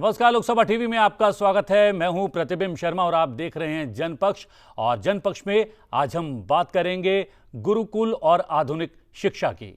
नमस्कार, लोकसभा टीवी में आपका स्वागत है। मैं हूं प्रतिबिंब शर्मा और आप देख रहे हैं जनपक्ष। और जनपक्ष में आज हम बात करेंगे गुरुकुल और आधुनिक शिक्षा की।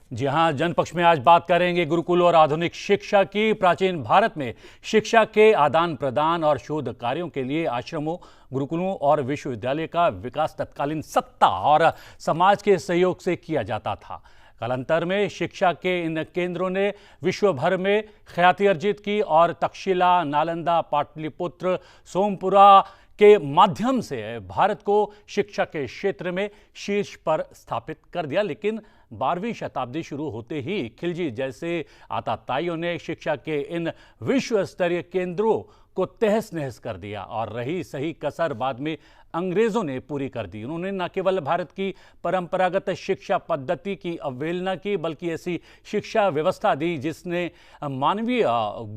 जी हां, जनपक्ष में आज बात करेंगे गुरुकुल और आधुनिक शिक्षा की। प्राचीन भारत में शिक्षा के आदान प्रदान और शोध कार्यों के लिए आश्रमों, गुरुकुलों और विश्वविद्यालय का विकास तत्कालीन सत्ता और समाज के सहयोग से किया जाता था। कालांतर में शिक्षा के इन केंद्रों ने विश्व भर में ख्याति अर्जित की और तक्षशिला, नालंदा, पाटलिपुत्र, सोमपुरा के माध्यम से भारत को शिक्षा के क्षेत्र में शीर्ष पर स्थापित कर दिया। लेकिन 12वीं शताब्दी शुरू होते ही खिलजी जैसे आताताइयों ने शिक्षा के इन विश्व स्तरीय केंद्रों को तहस नहस कर दिया और रही सही कसर बाद में अंग्रेजों ने पूरी कर दी। उन्होंने न केवल भारत की परंपरागत शिक्षा पद्धति की अवहेलना की, बल्कि ऐसी शिक्षा व्यवस्था दी जिसने मानवीय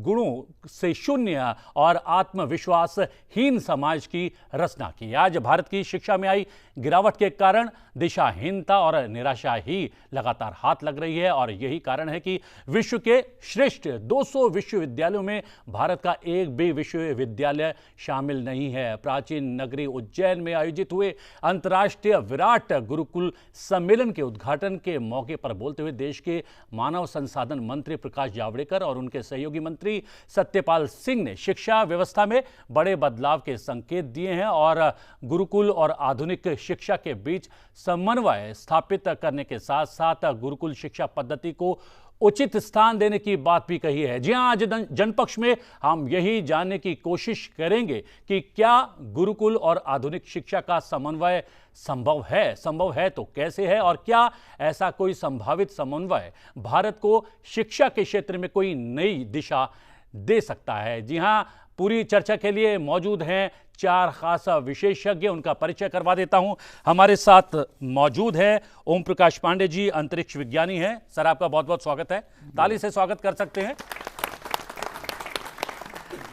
गुणों से शून्य और आत्मविश्वासहीन समाज की रचना की। आज भारत की शिक्षा में आई गिरावट के कारण दिशाहीनता और निराशा ही लगातार हाथ लग रही है और यही कारण है कि विश्व के श्रेष्ठ 200 विश्वविद्यालयों में भारत का एक भी विश्वविद्यालय शामिल नहीं है। प्राचीन नगरी उज्जैन में आयोजित हुए अंतर्राष्ट्रीय विराट गुरुकुल सम्मेलन के उद्घाटन के मौके पर बोलते हुए देश के मानव संसाधन मंत्री प्रकाश जावड़ेकर और उनके सहयोगी मंत्री सत्यपाल सिंह ने शिक्षा व्यवस्था में बड़े बदलाव के संकेत दिए हैं और गुरुकुल और आधुनिक शिक्षा के बीच समन्वय स्थापित करने के साथ साथ गुरुकुल शिक्षा पद्धति को उचित स्थान देने की बात भी कही है। जी हां, आज जनपक्ष में हम यही जानने की कोशिश करेंगे कि क्या गुरुकुल और आधुनिक शिक्षा का समन्वय संभव है तो कैसे है, और क्या ऐसा कोई संभावित समन्वय भारत को शिक्षा के क्षेत्र में कोई नई दिशा दे सकता है। जी हां, पूरी चर्चा के लिए मौजूद हैं 4 खास विशेषज्ञ। उनका परिचय करवा देता हूं। हमारे साथ मौजूद है ओम प्रकाश पांडे जी, अंतरिक्ष विज्ञानी हैं। सर, आपका बहुत बहुत स्वागत है। ताली से स्वागत कर सकते हैं।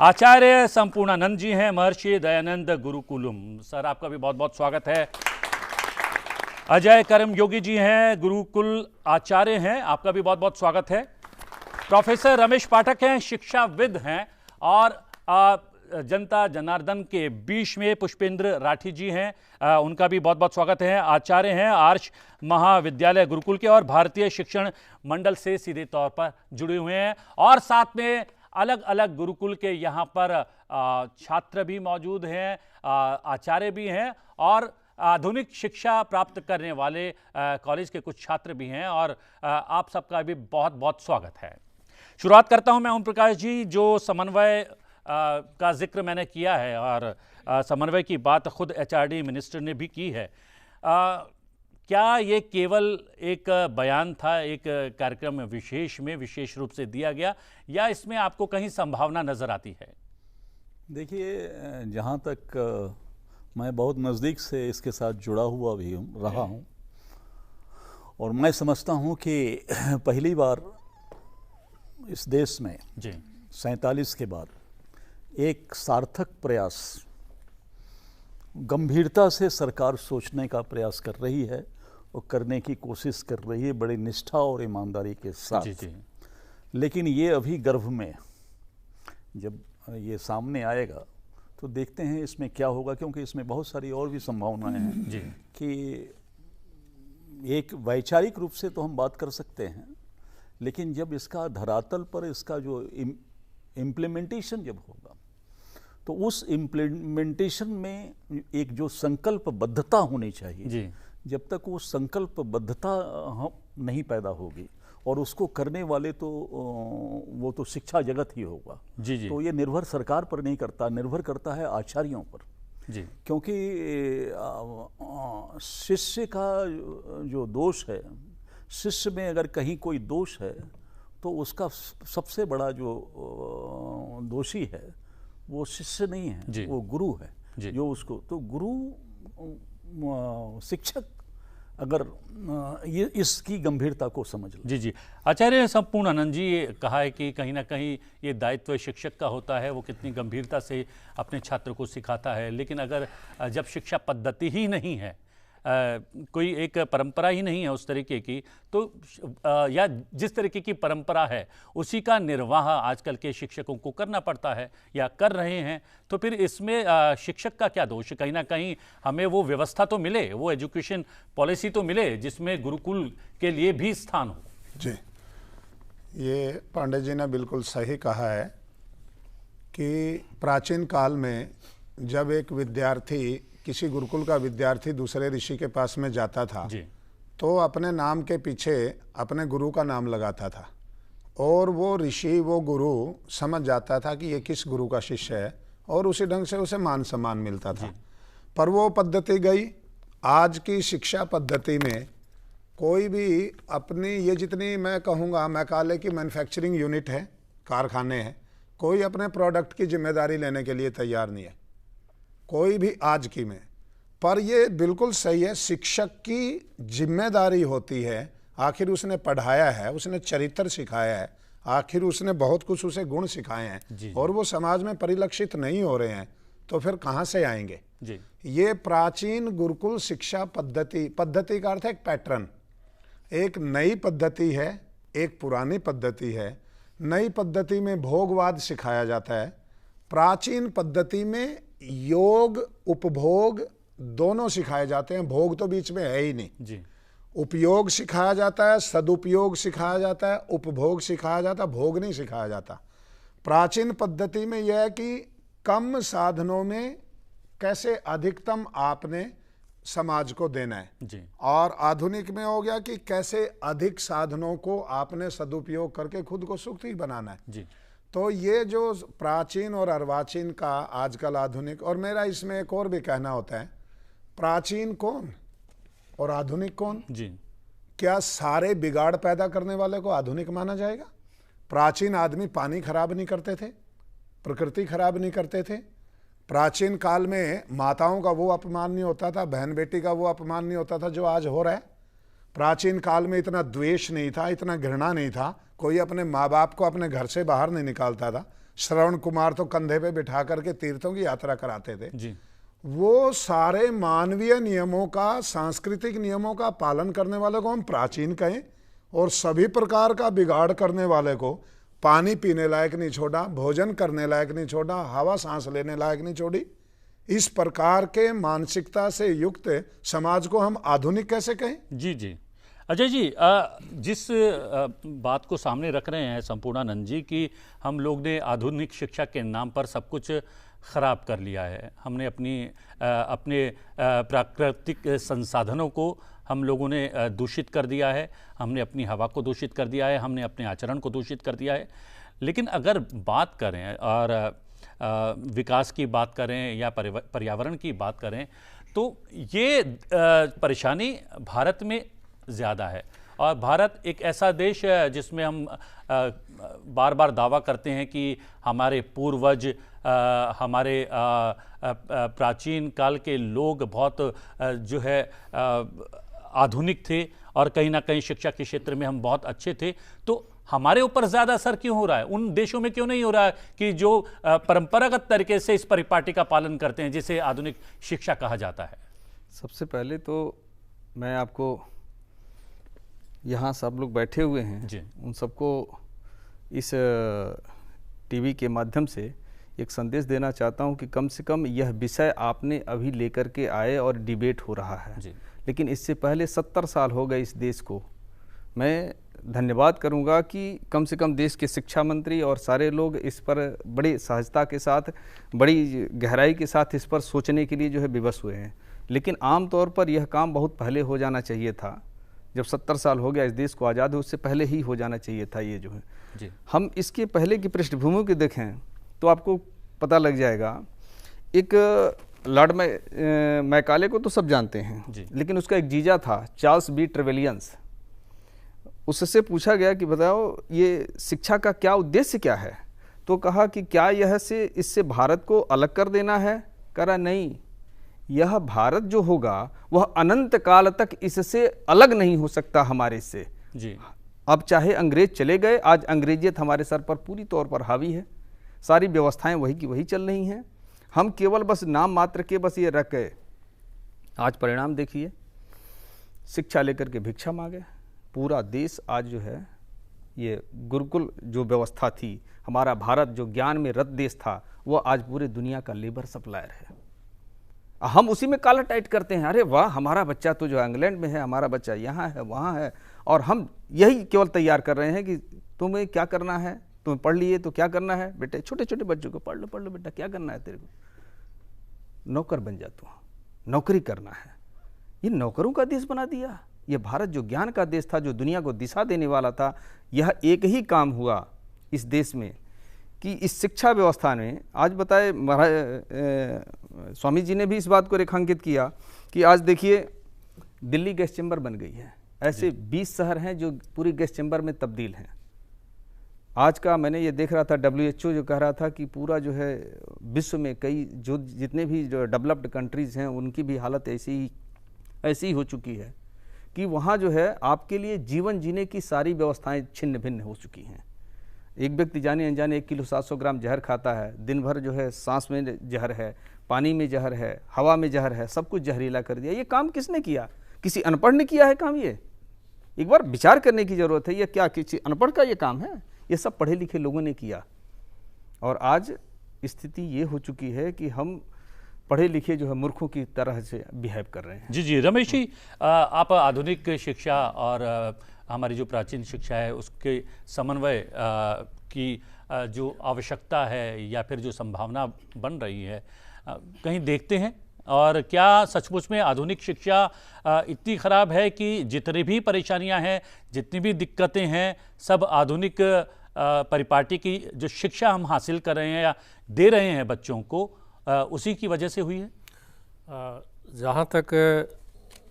आचार्य संपूर्णानंद जी हैं, महर्षि दयानंद गुरुकुलम। सर, आपका भी बहुत बहुत स्वागत है। अजय कर्मयोगी जी हैं, गुरुकुल आचार्य हैं। आपका भी बहुत बहुत स्वागत है। प्रोफेसर रमेश पाठक हैं, शिक्षाविद हैं। और जनता जनार्दन के बीच में पुष्पेंद्र राठी जी हैं, उनका भी बहुत बहुत स्वागत है। आचार्य हैं, आर्ष महाविद्यालय गुरुकुल के और भारतीय शिक्षण मंडल से सीधे तौर पर जुड़े हुए हैं। और साथ में अलग अलग गुरुकुल के यहाँ पर छात्र भी मौजूद हैं, आचार्य भी हैं और आधुनिक शिक्षा प्राप्त करने वाले कॉलेज के कुछ छात्र भी हैं। और आप सबका भी बहुत बहुत स्वागत है। शुरुआत करता हूं मैं ओम प्रकाश जी, जो समन्वय का जिक्र मैंने किया है और समन्वय की बात खुद एचआरडी मिनिस्टर ने भी की है। क्या ये केवल एक बयान था, एक कार्यक्रम विशेष में विशेष रूप से दिया गया, या इसमें आपको कहीं संभावना नजर आती है? देखिए, जहाँ तक मैं बहुत नज़दीक से इसके साथ जुड़ा हुआ भी रहा हूँ और मैं समझता हूँ कि पहली बार इस देश में 47 के बाद एक सार्थक प्रयास, गंभीरता से सरकार सोचने का प्रयास कर रही है और करने की कोशिश कर रही है बड़ी निष्ठा और ईमानदारी के साथ। लेकिन ये अभी गर्भ में, जब ये सामने आएगा तो देखते हैं इसमें क्या होगा, क्योंकि इसमें बहुत सारी और भी संभावनाएं हैं कि एक वैचारिक रूप से तो हम बात कर सकते हैं, लेकिन जब इसका धरातल पर इसका जो इम्प्लीमेंटेशन जब होगा तो उस इम्प्लीमेंटेशन में एक जो संकल्पबद्धता होनी चाहिए, जब तक वो संकल्पबद्धता नहीं पैदा होगी और उसको करने वाले तो वो तो शिक्षा जगत ही होगा। तो ये निर्भर सरकार पर नहीं करता, निर्भर करता है आचार्यों पर। क्योंकि शिष्य का जो दोष है, शिष्य में अगर कहीं कोई दोष है तो उसका सबसे बड़ा जो दोषी है वो शिष्य नहीं है, वो गुरु है। जो उसको तो गुरु शिक्षक अगर ये इसकी गंभीरता को समझ लें। जी जी। आचार्य संपूर्णानंद जी ये कहा है कि कहीं ना कहीं ये दायित्व शिक्षक का होता है, वो कितनी गंभीरता से अपने छात्र को सिखाता है, लेकिन अगर जब शिक्षा पद्धति ही नहीं है, कोई एक परंपरा ही नहीं है उस तरीके की, तो या जिस तरीके की परंपरा है उसी का निर्वाह आजकल के शिक्षकों को करना पड़ता है या कर रहे हैं, तो फिर इसमें शिक्षक का क्या दोष? कहीं ना कहीं हमें वो व्यवस्था तो मिले, वो एजुकेशन पॉलिसी तो मिले जिसमें गुरुकुल के लिए भी स्थान हो। जी, ये पांडे जी ने बिल्कुल सही कहा है कि प्राचीन काल में जब एक विद्यार्थी, किसी गुरुकुल का विद्यार्थी दूसरे ऋषि के पास में जाता था तो अपने नाम के पीछे अपने गुरु का नाम लगाता था, और वो ऋषि, वो गुरु समझ जाता था कि ये किस गुरु का शिष्य है, और उसी ढंग से उसे मान सम्मान मिलता था। पर वो पद्धति गई। आज की शिक्षा पद्धति में कोई भी अपनी, ये जितनी मैं कहूँगा मैकाले की मैन्युफैक्चरिंग यूनिट है, कारखाने हैं, कोई अपने प्रोडक्ट की जिम्मेदारी लेने के लिए तैयार नहीं है, कोई भी आज की में। पर ये बिल्कुल सही है, शिक्षक की जिम्मेदारी होती है, आखिर उसने पढ़ाया है, उसने चरित्र सिखाया है, आखिर उसने बहुत कुछ उसे गुण सिखाए हैं, और वो समाज में परिलक्षित नहीं हो रहे हैं, तो फिर कहाँ से आएंगे? जी। ये प्राचीन गुरुकुल शिक्षा पद्धति, पद्धति का अर्थ है एक पैटर्न, एक नई पद्धति है, एक पुरानी पद्धति है। नई पद्धति में भोगवाद सिखाया जाता है, प्राचीन पद्धति में योग उपभोग दोनों सिखाए जाते हैं, भोग तो बीच में है ही नहीं जी। उपयोग सिखाया जाता है, सदुपयोग सिखाया जाता है, उपभोग सिखाया जाता है, भोग नहीं सिखाया जाता। प्राचीन पद्धति में यह है कि कम साधनों में कैसे अधिकतम आपने समाज को देना है जी। और आधुनिक में हो गया कि कैसे अधिक साधनों को आपने सदुपयोग करके खुद को सुखी बनाना है जी। तो ये जो प्राचीन और अर्वाचीन का आजकल आधुनिक, और मेरा इसमें एक और भी कहना होता है, प्राचीन कौन और आधुनिक कौन जी? क्या सारे बिगाड़ पैदा करने वाले को आधुनिक माना जाएगा? प्राचीन आदमी पानी खराब नहीं करते थे, प्रकृति खराब नहीं करते थे, प्राचीन काल में माताओं का वो अपमान नहीं होता था, बहन बेटी का वो अपमान नहीं होता था जो आज हो रहा है। प्राचीन काल में इतना द्वेष नहीं था, इतना घृणा नहीं था, कोई अपने माँ बाप को अपने घर से बाहर नहीं निकालता था। श्रवण कुमार तो कंधे पे बिठा करके तीर्थों की यात्रा कराते थे जी। वो सारे मानवीय नियमों का, सांस्कृतिक नियमों का पालन करने वाले को हम प्राचीन कहें, और सभी प्रकार का बिगाड़ करने वाले को पानी पीने लायक नहीं छोड़ा, भोजन करने लायक नहीं छोड़ा, हवा सांस लेने लायक नहीं छोड़ी। इस प्रकार के मानसिकता से युक्त समाज को हम आधुनिक कैसे कहें? जी जी। अजय जी, जिस बात को सामने रख रहे हैं संपूर्णानंद जी की हम लोग ने आधुनिक शिक्षा के नाम पर सब कुछ खराब कर लिया है, हमने अपने प्राकृतिक संसाधनों को हम लोगों ने दूषित कर दिया है, हमने अपनी हवा को दूषित कर दिया है, हमने अपने आचरण को दूषित कर दिया है। लेकिन अगर बात करें और विकास की बात करें या पर्यावरण की बात करें, तो ये परेशानी भारत में ज़्यादा है। और भारत एक ऐसा देश है जिसमें हम बार बार दावा करते हैं कि हमारे पूर्वज, हमारे प्राचीन काल के लोग बहुत जो है आधुनिक थे और कहीं ना कहीं शिक्षा के क्षेत्र में हम बहुत अच्छे थे। तो हमारे ऊपर ज़्यादा असर क्यों हो रहा है? उन देशों में क्यों नहीं हो रहा है कि जो परंपरागत तरीके से इस परिपाटी का पालन करते हैं जिसे आधुनिक शिक्षा कहा जाता है? सबसे पहले तो मैं आपको, यहाँ सब लोग बैठे हुए हैं जी, उन सबको इस टीवी के माध्यम से एक संदेश देना चाहता हूँ कि कम से कम यह विषय आपने अभी लेकर के आए और डिबेट हो रहा है जी। लेकिन इससे पहले 70 साल हो गए इस देश को। मैं धन्यवाद करूँगा कि कम से कम देश के शिक्षा मंत्री और सारे लोग इस पर बड़ी सहजता के साथ, बड़ी गहराई के साथ इस पर सोचने के लिए जो है विवश हुए हैं। लेकिन आम तौर पर यह काम बहुत पहले हो जाना चाहिए था। जब 70 साल हो गया इस देश को आज़ाद हो, उससे पहले ही हो जाना चाहिए था ये जो है जी। हम इसके पहले की पृष्ठभूमि को देखें तो आपको पता लग जाएगा। एक लॉर्ड मैकाले को तो सब जानते हैं जी। लेकिन उसका एक जीजा था चार्ल्स बी ट्रेवेलियंस। उससे पूछा गया कि बताओ ये शिक्षा का क्या उद्देश्य क्या है? तो कहा कि क्या यह से इससे भारत को अलग कर देना है? कहा नहीं, यह भारत जो होगा वह अनंत काल तक इससे अलग नहीं हो सकता हमारे से जी। अब चाहे अंग्रेज चले गए, आज अंग्रेजियत हमारे सर पर पूरी तौर पर हावी है, सारी व्यवस्थाएं वही की वही चल रही हैं, हम केवल बस नाम मात्र के बस ये रख गए। आज परिणाम देखिए, शिक्षा लेकर के भिक्षा मांगे, पूरा देश आज जो है ये गुरुकुल जो व्यवस्था थी, हमारा भारत जो ज्ञान में रत देश था, वो आज पूरे दुनिया का लेबर सप्लायर है। हम उसी में काला टाइट करते हैं, अरे वाह हमारा बच्चा तो जो इंग्लैंड में है, हमारा बच्चा यहाँ है वहाँ है, और हम यही केवल तैयार कर रहे हैं कि तुम्हें क्या करना है, तुम्हें पढ़ लिए तो क्या करना है बेटे, छोटे छोटे बच्चों को पढ़ लो बेटा, क्या करना है तेरे को, नौकर बन जा तू, नौकरी करना है। ये नौकरों का देश बना दिया। ये भारत जो ज्ञान का देश था, जो दुनिया को दिशा देने वाला था, यह एक ही काम हुआ इस देश में कि इस शिक्षा व्यवस्था ने, आज बताए स्वामी जी ने भी इस बात को रेखांकित किया कि आज देखिए दिल्ली गैस चैम्बर बन गई है, ऐसे 20 शहर हैं जो पूरी गैस चैम्बर में तब्दील हैं। आज का मैंने ये देख रहा था, WHO जो कह रहा था कि पूरा जो है विश्व में कई जो जितने भी जो डेवलप्ड कंट्रीज़ हैं उनकी भी हालत ऐसी ही हो चुकी है कि वहाँ जो है आपके लिए जीवन जीने की सारी व्यवस्थाएं छिन्न भिन्न हो चुकी हैं। एक व्यक्ति जाने अनजाने 1 किलो 700 ग्राम जहर खाता है, दिन भर जो है सांस में जहर है, पानी में जहर है, हवा में जहर है, सब कुछ जहरीला कर दिया। ये काम किसने किया? किसी अनपढ़ ने किया है काम? ये एक बार विचार करने की जरूरत है। ये क्या किसी अनपढ़ का ये काम है? ये सब पढ़े लिखे लोगों ने किया। और आज स्थिति ये हो चुकी है कि हम पढ़े लिखे जो है मूर्खों की तरह से बिहेव कर रहे हैं। जी जी रमेश जी, आप आधुनिक शिक्षा और हमारी जो प्राचीन शिक्षा है उसके समन्वय की जो आवश्यकता है या फिर जो संभावना बन रही है, कहीं देखते हैं? और क्या सचमुच में आधुनिक शिक्षा इतनी ख़राब है कि जितनी भी परेशानियां हैं, जितनी भी दिक्कतें हैं, सब आधुनिक परिपाटी की जो शिक्षा हम हासिल कर रहे हैं या दे रहे हैं बच्चों को, उसी की वजह से हुई है? जहाँ तक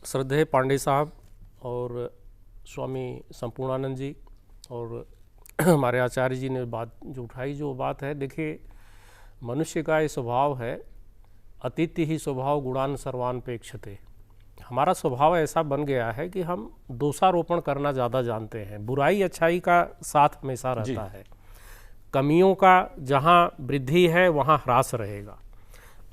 श्रद्धेय पांडे साहब और स्वामी संपूर्णानंद जी और हमारे आचार्य जी ने बात जो उठाई, जो बात है, देखिए मनुष्य का ये स्वभाव है, अतिथि ही स्वभाव गुणान सर्वान पेक्षते। हमारा स्वभाव ऐसा बन गया है कि हम दोषारोपण करना ज़्यादा जानते हैं, बुराई अच्छाई का साथ हमेशा रहता है, कमियों का जहाँ वृद्धि है वहाँ ह्रास रहेगा।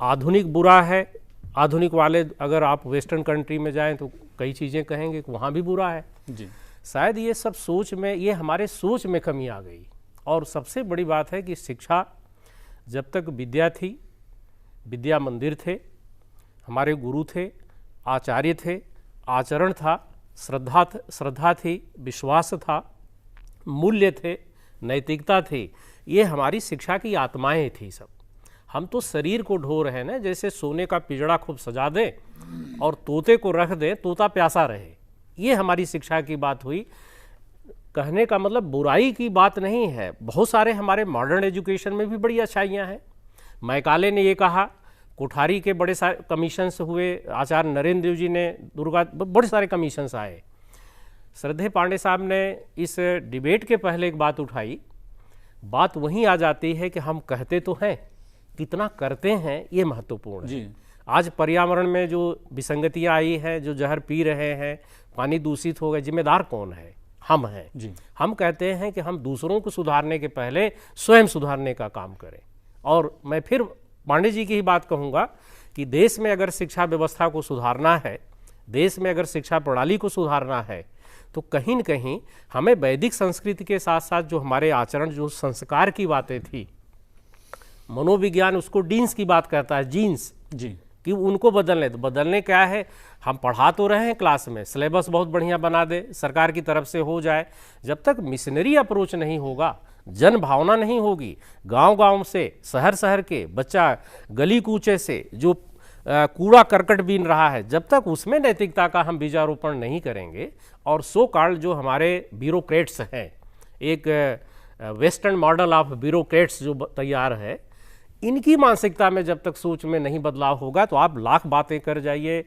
आधुनिक बुरा है, आधुनिक वाले अगर आप वेस्टर्न कंट्री में जाएं तो कई चीज़ें कहेंगे कि वहाँ भी बुरा है जी। शायद ये सब सोच में, ये हमारे सोच में कमी आ गई। और सबसे बड़ी बात है कि शिक्षा, जब तक विद्या थी, विद्या मंदिर थे, हमारे गुरु थे, आचार्य थे, आचरण था, श्रद्धा थी, विश्वास था, मूल्य थे, नैतिकता थी, ये हमारी शिक्षा की आत्माएं थी सब। हम तो शरीर को ढो रहे हैं ना, जैसे सोने का पिंजड़ा खूब सजा दें और तोते को रख दें, तोता प्यासा रहे। ये हमारी शिक्षा की बात हुई। कहने का मतलब बुराई की बात नहीं है, बहुत सारे हमारे मॉडर्न एजुकेशन में भी बड़ी अच्छाइयाँ हैं। मैकाले ने ये कहा, कोठारी के बड़े सारे कमीशंस हुए, आचार्य नरेंद्र देव जी ने, दुर्गा, बड़े सारे कमीशंस आए। श्रद्धेय पांडे साहब ने इस डिबेट के पहले एक बात उठाई, बात वहीं आ जाती है कि हम कहते तो हैं, कितना करते हैं ये महत्वपूर्ण है। आज पर्यावरण में जो विसंगतियाँ आई है, जो जहर पी रहे हैं, पानी दूषित हो गए, जिम्मेदार कौन है? हम हैं जी। हम कहते हैं कि हम दूसरों को सुधारने के पहले स्वयं सुधारने का काम करें। और मैं फिर पांडे जी की ही बात कहूँगा कि देश में अगर शिक्षा व्यवस्था को सुधारना है, देश में अगर शिक्षा प्रणाली को सुधारना है, तो कहीं न कहीं हमें वैदिक संस्कृति के साथ साथ जो हमारे आचरण, जो संस्कार की बातें थी, मनोविज्ञान उसको जीन्स की बात करता है, जीन्स जी, कि उनको बदलने। तो बदलने क्या है? हम पढ़ा तो रहे हैं क्लास में, सिलेबस बहुत बढ़िया बना दे, सरकार की तरफ से हो जाए। जब तक मिशनरी अप्रोच नहीं होगा, जन भावना नहीं होगी, गांव-गांव से, शहर के बच्चा गली कूचे से जो कूड़ा करकट बीन रहा है, जब तक उसमें नैतिकता का हम बीजारोपण नहीं करेंगे, और सो कॉल्ड जो हमारे ब्यूरोक्रेट्स हैं, एक वेस्टर्न मॉडल ऑफ ब्यूरोक्रेट्स जो तैयार है, इनकी मानसिकता में जब तक सोच में नहीं बदलाव होगा, तो आप लाख बातें कर जाइए,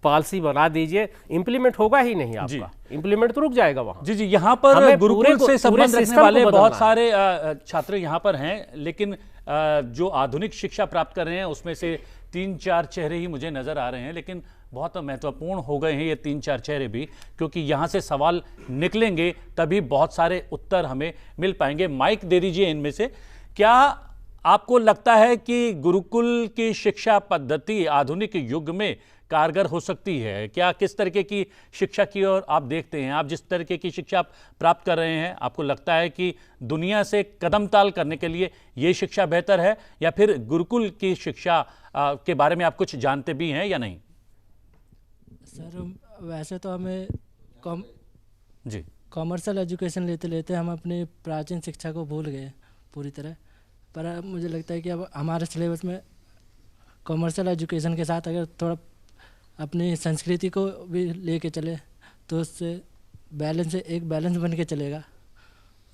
पॉलिसी बना दीजिए, इंप्लीमेंट होगा ही नहीं आपका, इंप्लीमेंट तो रुक जाएगा वहाँ। जी जी, यहाँ पर गुरुकुल से संबंध रखने वाले बहुत सारे छात्र यहाँ पर हैं, लेकिन जो आधुनिक शिक्षा प्राप्त कर रहे हैं उसमें से 3-4 चेहरे ही मुझे नज़र आ रहे हैं, लेकिन बहुत महत्वपूर्ण हो गए हैं ये 3-4 चेहरे भी, क्योंकि यहाँ से सवाल निकलेंगे तभी बहुत सारे उत्तर हमें मिल पाएंगे। माइक दे दीजिए इनमें से। क्या आपको लगता है कि गुरुकुल की शिक्षा पद्धति आधुनिक युग में कारगर हो सकती है? क्या किस तरीके की शिक्षा की ओर आप देखते हैं? आप जिस तरीके की शिक्षा आप प्राप्त कर रहे हैं, आपको लगता है कि दुनिया से कदम ताल करने के लिए ये शिक्षा बेहतर है, या फिर गुरुकुल की शिक्षा के बारे में आप कुछ जानते भी हैं या नहीं? सर वैसे तो हमें जी कॉमर्शियल एजुकेशन लेते लेते हम अपनी प्राचीन शिक्षा को भूल गए पूरी तरह, पर अब मुझे लगता है कि अब हमारे सिलेबस में कॉमर्शियल एजुकेशन के साथ अगर थोड़ा अपनी संस्कृति को भी लेके चले तो उससे एक बैलेंस बन के चलेगा,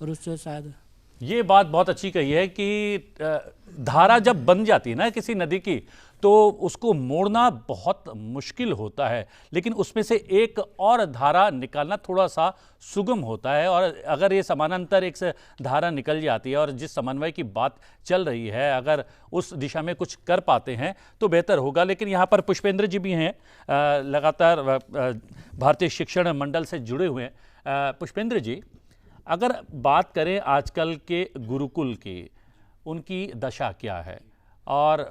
और उससे शायद ये बात बहुत अच्छी कही है कि धारा जब बन जाती है ना किसी नदी की, तो उसको मोड़ना बहुत मुश्किल होता है, लेकिन उसमें से एक और धारा निकालना थोड़ा सा सुगम होता है। और अगर ये समानांतर एक से धारा निकल जाती है और जिस समन्वय की बात चल रही है, अगर उस दिशा में कुछ कर पाते हैं तो बेहतर होगा। लेकिन यहाँ पर पुष्पेंद्र जी भी हैं, लगातार भारतीय शिक्षण मंडल से जुड़े हुए हैं। पुष्पेंद्र जी, अगर बात करें आजकल के गुरुकुल की, उनकी दशा क्या है, और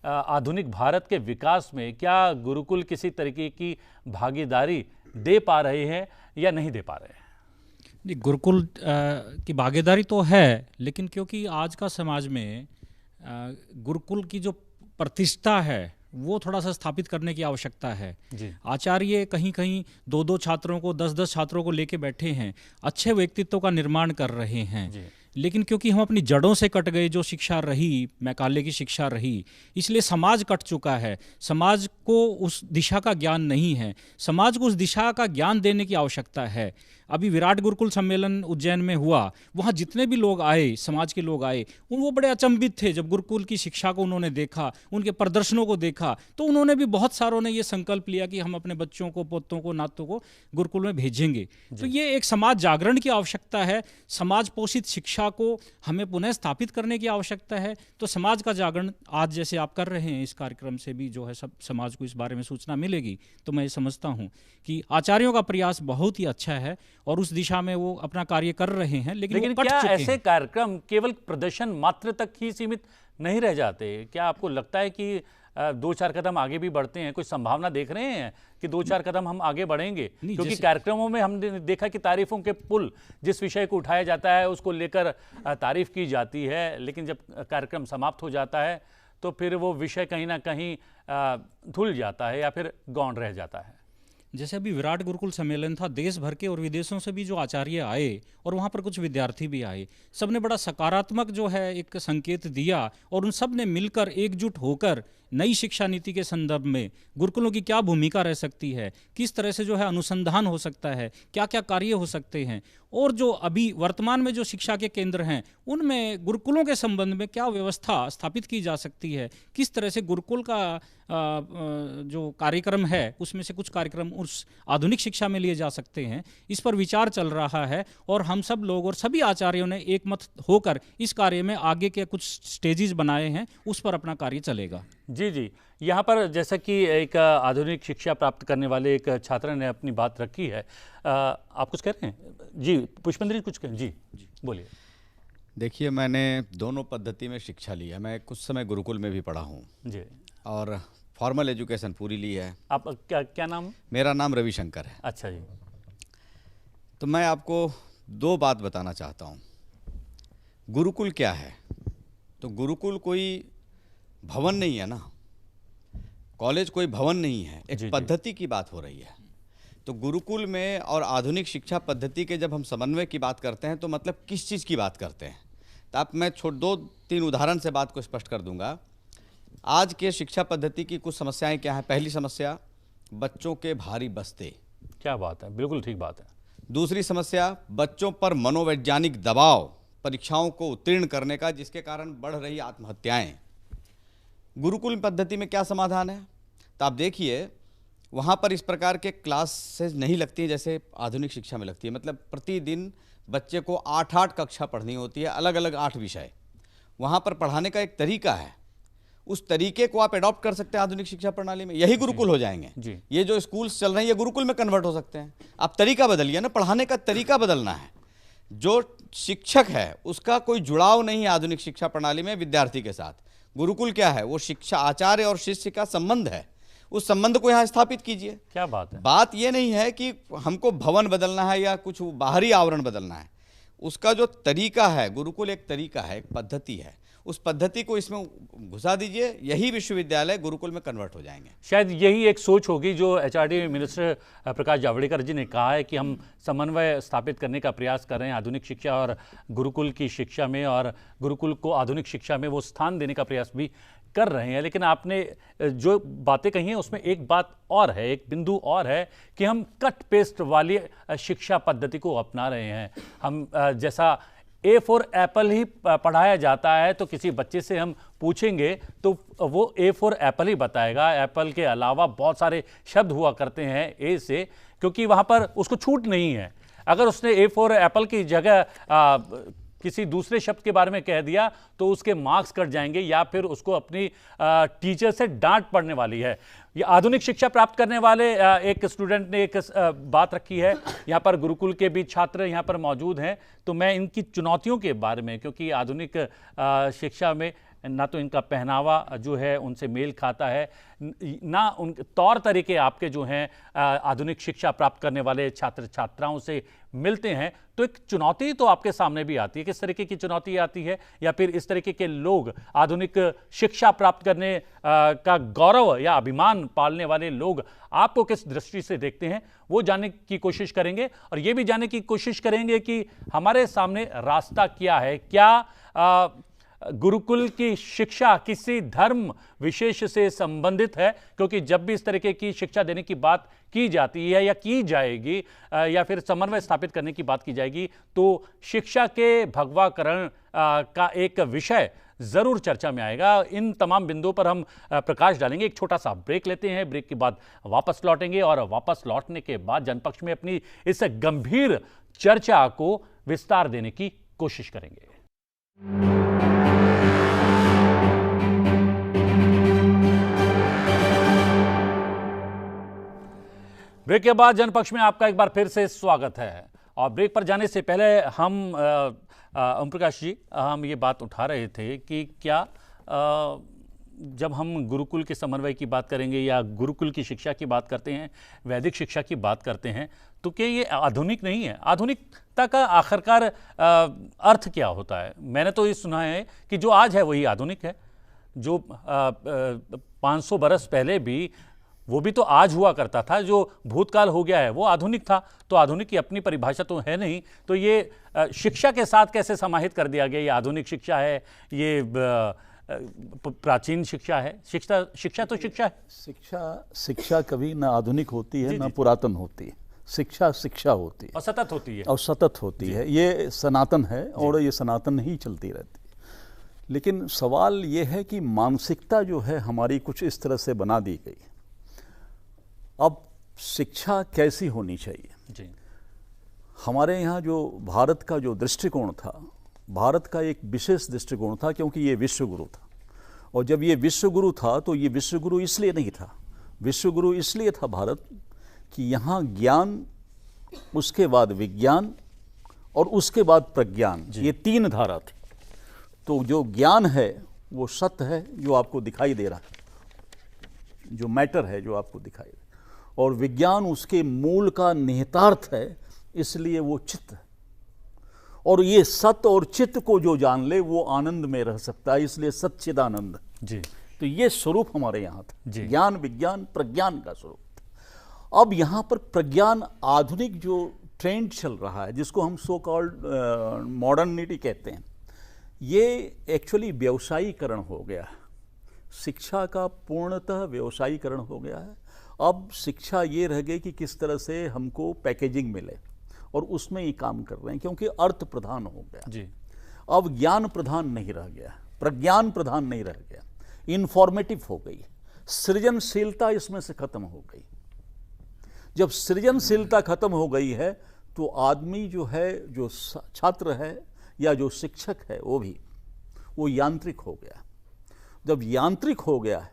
आधुनिक भारत के विकास में क्या गुरुकुल किसी तरीके की भागीदारी दे पा रहे हैं या नहीं दे पा रहे हैं? नहीं, गुरुकुल की भागीदारी तो है, लेकिन क्योंकि आज का समाज में गुरुकुल की जो प्रतिष्ठा है वो थोड़ा सा स्थापित करने की आवश्यकता है। आचार्य कहीं कहीं 2-2 छात्रों को 10-10 छात्रों को लेके बैठे हैं, अच्छे व्यक्तित्व का निर्माण कर रहे हैं, लेकिन क्योंकि हम अपनी जड़ों से कट गए, जो शिक्षा रही मैकाले की शिक्षा रही, इसलिए समाज कट चुका है। समाज को उस दिशा का ज्ञान नहीं है, समाज को उस दिशा का ज्ञान देने की आवश्यकता है। अभी विराट गुरुकुल सम्मेलन उज्जैन में हुआ, वहाँ जितने भी लोग आए, समाज के लोग आए, वो बड़े अचंभित थे जब गुरुकुल की शिक्षा को उन्होंने देखा, उनके प्रदर्शनों को देखा, तो उन्होंने भी बहुत सारों ने ये संकल्प लिया कि हम अपने बच्चों को, पोतों को, नातों को गुरुकुल में भेजेंगे। तो ये एक समाज जागरण की आवश्यकता है, समाज पोषित शिक्षा को हमें पुनः स्थापित करने की आवश्यकता है। तो समाज का जागरण आज जैसे आप कर रहे हैं, इस कार्यक्रम से भी जो है सब समाज को इस बारे में सूचना मिलेगी। तो मैं समझता हूँ कि आचार्यों का प्रयास बहुत ही अच्छा है और उस दिशा में वो अपना कार्य कर रहे हैं। लेकिन क्या ऐसे कार्यक्रम केवल प्रदर्शन मात्र तक ही सीमित नहीं रह जाते? क्या आपको लगता है कि 2-4 कदम आगे भी बढ़ते हैं? कुछ संभावना देख रहे हैं कि 2-4 कदम हम आगे बढ़ेंगे? क्योंकि कार्यक्रमों में हमने देखा कि तारीफों के पुल, जिस विषय को उठाया जाता है उसको लेकर तारीफ की जाती है, लेकिन जब कार्यक्रम समाप्त हो जाता है तो फिर वो विषय कहीं ना कहीं धुल जाता है या फिर गौण रह जाता है। जैसे अभी विराट गुरुकुल सम्मेलन था, देश भर के और विदेशों से भी जो आचार्य आए और वहाँ पर कुछ विद्यार्थी भी आए, सबने बड़ा सकारात्मक जो है एक संकेत दिया, और उन सब ने मिलकर एकजुट होकर नई शिक्षा नीति के संदर्भ में गुरुकुलों की क्या भूमिका रह सकती है, किस तरह से जो है अनुसंधान हो सकता है, क्या क्या कार्य हो सकते हैं, और जो अभी वर्तमान में जो शिक्षा के केंद्र हैं उनमें गुरुकुलों के संबंध में क्या व्यवस्था स्थापित की जा सकती है, किस तरह से गुरुकुल का जो कार्यक्रम है उसमें से कुछ कार्यक्रम उस आधुनिक शिक्षा में लिए जा सकते हैं, इस पर विचार चल रहा है। और हम सब लोग और सभी आचार्यों ने एक मत होकर इस कार्य में आगे के कुछ स्टेजेस बनाए हैं, उस पर अपना कार्य चलेगा। जी, यहाँ पर जैसा कि एक आधुनिक शिक्षा प्राप्त करने वाले एक छात्र ने अपनी बात रखी है, आप कुछ कह रहे हैं? जी पुष्पेंद्र जी कुछ कहें। जी बोलिए। देखिए, मैंने दोनों पद्धति में शिक्षा ली है। मैं कुछ समय गुरुकुल में भी पढ़ा हूँ जी, और फॉर्मल एजुकेशन पूरी ली है। आप क्या नाम? मेरा नाम रविशंकर है। अच्छा जी। तो मैं आपको 2 बात बताना चाहता हूँ। गुरुकुल क्या है? तो गुरुकुल कोई भवन नहीं है ना, कॉलेज कोई भवन नहीं है, एक पद्धति की बात हो रही है। तो गुरुकुल में और आधुनिक शिक्षा पद्धति के जब हम समन्वय की बात करते हैं तो मतलब किस चीज़ की बात करते हैं? तो आप मैं 2-3 उदाहरण से बात को स्पष्ट कर दूंगा। आज के शिक्षा पद्धति की कुछ समस्याएं क्या हैं? पहली समस्या, बच्चों के भारी बस्ते। क्या बात है, बिल्कुल ठीक बात है। दूसरी समस्या, बच्चों पर मनोवैज्ञानिक दबाव परीक्षाओं को उत्तीर्ण करने का, जिसके कारण बढ़ रही आत्महत्याएं। गुरुकुल पद्धति में क्या समाधान है? तो आप देखिए, वहाँ पर इस प्रकार के क्लासेस नहीं लगती हैं जैसे आधुनिक शिक्षा में लगती है। मतलब प्रतिदिन बच्चे को 8-8 कक्षा पढ़नी होती है, अलग अलग 8 विषय। वहाँ पर पढ़ाने का एक तरीका है, उस तरीके को आप एडॉप्ट कर सकते हैं आधुनिक शिक्षा प्रणाली में, यही गुरुकुल हो जाएंगे। ये जो स्कूल्स चल रहे हैं ये गुरुकुल में कन्वर्ट हो सकते हैं। आप तरीका बदलिए ना, पढ़ाने का तरीका बदलना है। जो शिक्षक है उसका कोई जुड़ाव नहीं है आधुनिक शिक्षा प्रणाली में विद्यार्थी के साथ। गुरुकुल क्या है? वो शिक्षा, आचार्य और शिष्य का संबंध है। उस संबंध को यहाँ स्थापित कीजिए। क्या बात है। बात ये नहीं है कि हमको भवन बदलना है या कुछ बाहरी आवरण बदलना है। उसका जो तरीका है, गुरुकुल एक तरीका है, एक पद्धति है, उस पद्धति को इसमें घुसा दीजिए, यही विश्वविद्यालय गुरुकुल में कन्वर्ट हो जाएंगे। शायद यही एक सोच होगी जो एचआरडी मिनिस्टर प्रकाश जावड़ेकर जी ने कहा है कि हम समन्वय स्थापित करने का प्रयास कर रहे हैं आधुनिक शिक्षा और गुरुकुल की शिक्षा में, और गुरुकुल को आधुनिक शिक्षा में वो स्थान देने का प्रयास भी कर रहे हैं। लेकिन आपने जो बातें कही हैं उसमें एक बात और है, एक बिंदु और है कि हम कट पेस्ट वाली शिक्षा पद्धति को अपना रहे हैं। हम जैसा ए फॉर एप्पल ही पढ़ाया जाता है, तो किसी बच्चे से हम पूछेंगे तो वो ए फॉर एप्पल ही बताएगा। एप्पल के अलावा बहुत सारे शब्द हुआ करते हैं ए से, क्योंकि वहाँ पर उसको छूट नहीं है। अगर उसने ए फॉर एप्पल की जगह किसी दूसरे शब्द के बारे में कह दिया तो उसके मार्क्स कट जाएंगे, या फिर उसको अपनी टीचर से डांट पड़ने वाली है। ये आधुनिक शिक्षा प्राप्त करने वाले एक स्टूडेंट ने एक बात रखी है। यहाँ पर गुरुकुल के भी छात्र यहाँ पर मौजूद हैं, तो मैं इनकी चुनौतियों के बारे में, क्योंकि आधुनिक शिक्षा में ना तो इनका पहनावा जो है उनसे मेल खाता है, ना उन तौर तरीके आपके जो हैं आधुनिक शिक्षा प्राप्त करने वाले छात्र छात्राओं से मिलते हैं। तो एक चुनौती तो आपके सामने भी आती है। किस तरीके की चुनौती आती है, या फिर इस तरीके के लोग आधुनिक शिक्षा प्राप्त करने का गौरव या अभिमान पालने वाले लोग आपको किस दृष्टि से देखते हैं, वो जानने की कोशिश करेंगे। और ये भी जानने की कोशिश करेंगे कि हमारे सामने रास्ता क्या है। क्या गुरुकुल की शिक्षा किसी धर्म विशेष से संबंधित है? क्योंकि जब भी इस तरीके की शिक्षा देने की बात की जाती है या की जाएगी, या फिर समन्वय स्थापित करने की बात की जाएगी, तो शिक्षा के भगवाकरण का एक विषय जरूर चर्चा में आएगा। इन तमाम बिंदुओं पर हम प्रकाश डालेंगे। एक छोटा सा ब्रेक लेते हैं, ब्रेक के बाद वापस लौटेंगे, और वापस लौटने के बाद जनपक्ष में अपनी इस गंभीर चर्चा को विस्तार देने की कोशिश करेंगे। ब्रेक के बाद जनपक्ष में आपका एक बार फिर से स्वागत है। और ब्रेक पर जाने से पहले हम ओम प्रकाश जी, हम ये बात उठा रहे थे कि क्या जब हम गुरुकुल के समन्वय की बात करेंगे या गुरुकुल की शिक्षा की बात करते हैं, वैदिक शिक्षा की बात करते हैं, तो क्या ये आधुनिक नहीं है? आधुनिकता का आखिरकार अर्थ क्या होता है? मैंने तो ये सुना है कि जो आज है वही आधुनिक है। जो 500 बरस पहले भी, वो भी तो आज हुआ करता था। जो भूतकाल हो गया है वो आधुनिक था। तो आधुनिक की अपनी परिभाषा तो है नहीं, तो ये शिक्षा के साथ कैसे समाहित कर दिया गया? ये आधुनिक शिक्षा है, ये प्राचीन शिक्षा है? शिक्षा तो शिक्षा है। शिक्षा कभी ना आधुनिक होती है ना पुरातन होती है। शिक्षा होती है और सतत होती है। ये सनातन है और ये सनातन ही चलती रहती है। लेकिन सवाल ये है कि मानसिकता जो है हमारी कुछ इस तरह से बना दी गई। अब शिक्षा कैसी होनी चाहिए जी। हमारे यहाँ जो भारत का जो दृष्टिकोण था, भारत का एक विशेष दृष्टिकोण था, क्योंकि ये विश्वगुरु था। और जब ये विश्वगुरु था तो ये विश्वगुरु इसलिए नहीं था, विश्वगुरु इसलिए था भारत कि यहाँ ज्ञान, उसके बाद विज्ञान और उसके बाद प्रज्ञान, ये 3 धारा थी। तो जो ज्ञान है वो सत्य है जो आपको दिखाई दे रहा है, जो मैटर है जो आपको दिखाई दे रहा है, और विज्ञान उसके मूल का निहितार्थ है, इसलिए वो चित्त है। और ये सत्य और चित्त को जो जान ले वो आनंद में रह सकता है, इसलिए सच्चिदानंद जी। तो ये स्वरूप हमारे यहाँ था, ज्ञान विज्ञान प्रज्ञान का स्वरूप था। अब यहाँ पर प्रज्ञान, आधुनिक जो ट्रेंड चल रहा है, जिसको हम सो कॉल्ड मॉडर्निटी कहते हैं, ये एक्चुअली व्यवसायीकरण हो गया है। शिक्षा का पूर्णतः व्यवसायीकरण हो गया है। अब शिक्षा ये रह गई कि किस तरह से हमको पैकेजिंग मिले, और उसमें ही काम कर रहे हैं, क्योंकि अर्थ प्रधान हो गया जी। अब ज्ञान प्रधान नहीं रह गया, प्रज्ञान प्रधान नहीं रह गया, इन्फॉर्मेटिव हो गई, सृजनशीलता इसमें से खत्म हो गई। जब सृजनशीलता खत्म हो गई है तो आदमी जो है, जो छात्र है या जो शिक्षक है, वो यांत्रिक हो गया। जब यांत्रिक हो गया है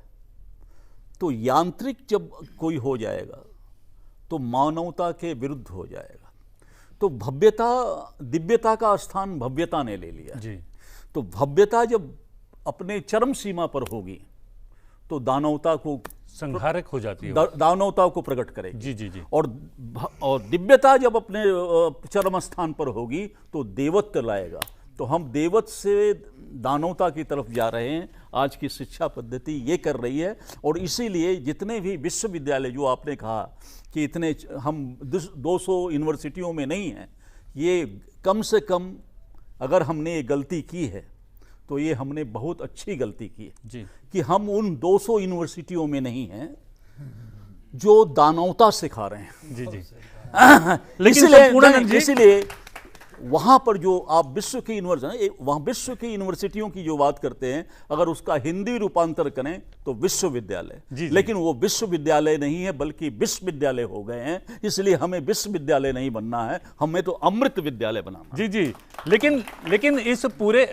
तो यांत्रिक जब कोई हो जाएगा तो मानवता के विरुद्ध हो जाएगा। तो भव्यता, दिव्यता का स्थान भव्यता ने ले लिया जी। तो भव्यता जब अपने चरम सीमा पर होगी तो दानवता को संहारक हो जाती है, दानवता को प्रकट करेगी जी जी जी। और दिव्यता जब अपने चरम स्थान पर होगी तो देवत्व लाएगा। तो हम देवत्व से दानवता की तरफ जा रहे हैं, आज की शिक्षा पद्धति ये कर रही है। और इसीलिए जितने भी विश्वविद्यालय, जो आपने कहा कि इतने हम 200 यूनिवर्सिटियों में नहीं हैं, ये कम से कम अगर हमने ये गलती की है तो ये हमने बहुत अच्छी गलती की है जी, कि हम उन 200 यूनिवर्सिटियों में नहीं हैं जो दानवता सिखा रहे हैं जी जी। लेकिन इसीलिए वहाँ पर जो आप विश्व की यूनिवर्सिटी, वहाँ विश्व की यूनिवर्सिटियों की जो बात करते हैं, अगर उसका हिंदी रूपांतर करें तो विश्वविद्यालय, लेकिन वो विश्वविद्यालय नहीं है बल्कि विश्वविद्यालय हो गए हैं। इसलिए हमें विश्वविद्यालय नहीं बनना है, हमें तो अमृत विद्यालय बनाना जी जी। लेकिन इस पूरे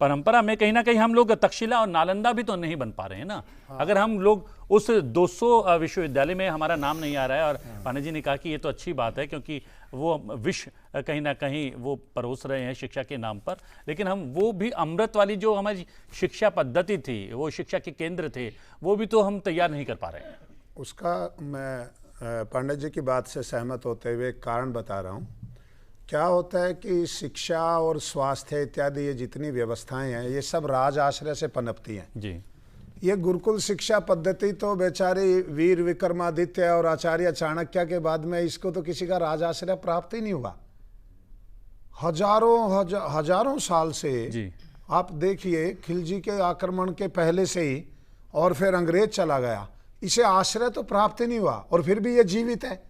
परंपरा में कहीं ना कहीं हम लोग तक्षशिला और नालंदा भी तो नहीं बन पा रहे हैं ना। अगर हम लोग उस 200 विश्वविद्यालय में हमारा नाम नहीं आ रहा है, और पांडे जी ने कहा कि ये तो अच्छी बात है क्योंकि वो विश्व कहीं ना कहीं वो परोस रहे हैं शिक्षा के नाम पर, लेकिन हम वो भी अमृत वाली जो हमारी शिक्षा पद्धति थी, वो शिक्षा के केंद्र थे, वो भी तो हम तैयार नहीं कर पा रहे हैं। उसका मैं पांडे जी की बात से सहमत होते हुए एक कारण बता रहा हूँ। क्या होता है कि शिक्षा और स्वास्थ्य इत्यादि ये जितनी व्यवस्थाएं हैं, ये सब राज आश्रय से पनपती हैं जी। ये गुरुकुल शिक्षा पद्धति तो बेचारी वीर विक्रमादित्य और आचार्य चाणक्य के बाद में इसको तो किसी का राज आश्रय प्राप्त ही नहीं हुआ। हजारों साल से जी। आप देखिए, खिलजी के आक्रमण के पहले से ही और फिर अंग्रेज चला गया, इसे आश्रय तो प्राप्त ही नहीं हुआ, और फिर भी ये जीवित है।